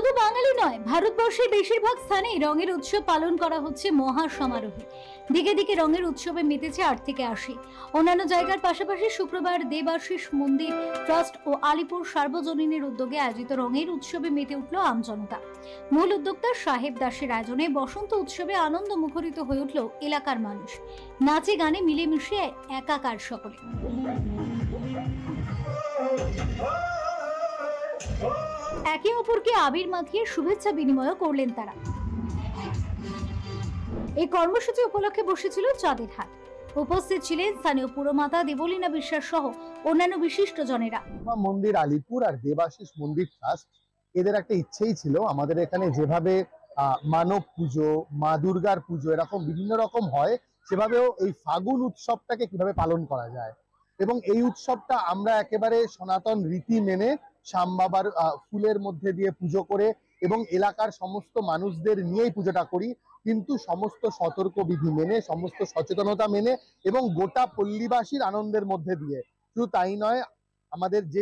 শুধু বাঙালি নয়, ভারতবর্ষের বেশিরভাগ স্থানেই রঙের উৎসব পালন করা হচ্ছে মহা সমারোহে। দিকে দিকে রঙের উৎসবে মেতেছে 8 থেকে 80। অন্যান্য জায়গার পাশাপাশি শুক্রবার দেবাশিস মন্দির ট্রাস্ট ও আলিপুর সার্বজনীনের উদ্যোগে আয়োজিত রঙের উৎসবে মেতে উঠল আমজনতা। মূল উদ্যোক্তা সাহেব দাসের আয়োজনে বসন্ত উৎসবে আনন্দ মুখরিত হয়ে উঠল এলাকার মানুষ। নাচে গানে মিলেমিশে একাকার সকলে। একে অপরকে আবির মাখিয়ে শুভেচ্ছা বিনিময় করলেন তারা। এই কর্মসূচি উপলক্ষে বসেছিল চাঁদের হাট। উপস্থিত ছিলেন স্থানীয় পুরমাতা দেবলীনা বিশ্বাস সহ অন্যান্য বিশিষ্ট জনেরা। মন্দির আলিপুর আর দেবাশিস মন্দির ট্রাস্ট এদের একটা ইচ্ছেই ছিল আমাদের এখানে যেভাবে মানব পুজো, মা দুর্গার পুজো এরকম বিভিন্ন রকম হয়, সেভাবেও এই ফাগুন উৎসবটাকে কিভাবে পালন করা যায়। এবং এই উৎসবটা আমরা একেবারে সনাতন রীতি মেনে শ্যাম বাবার ফুলের মধ্যে দিয়ে পুজো করে এবং এলাকার সমস্ত মানুষদের নিয়েই পুজোটা করি, কিন্তু সমস্ত সতর্ক বিধি মেনে, সমস্ত সচেতনতা মেনে এবং গোটা পল্লীবাসীর আনন্দের মধ্যে দিয়ে। শুধু তাই নয়, আমাদের যে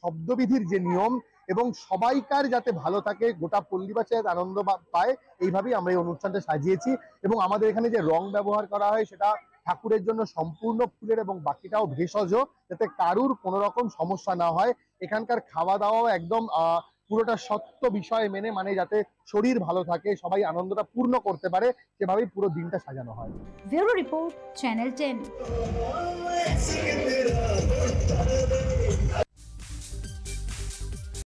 শব্দবিধির যে নিয়ম এবং সবাইকার যাতে ভালো থাকে, গোটা পল্লীবাসী যাতে আনন্দ পায়, এইভাবেই আমরা এই অনুষ্ঠানটা সাজিয়েছি। এবং আমাদের এখানে যে রং ব্যবহার করা হয় সেটা ঠাকুরের জন্য সম্পূর্ণ ফুলের এবং বাকিটাও ভেষজ, যাতে কারুর কোনো রকম সমস্যা না হয়। এখানকার খাওয়া দাওয়াও একদম পুরোটা সত্য বিষয় মেনে, মানে যাতে শরীর ভালো থাকে, সবাই আনন্দটা পূর্ণ করতে পারে, সেভাবেই পুরো দিনটা সাজানো হয়। Bureau report, channel 10।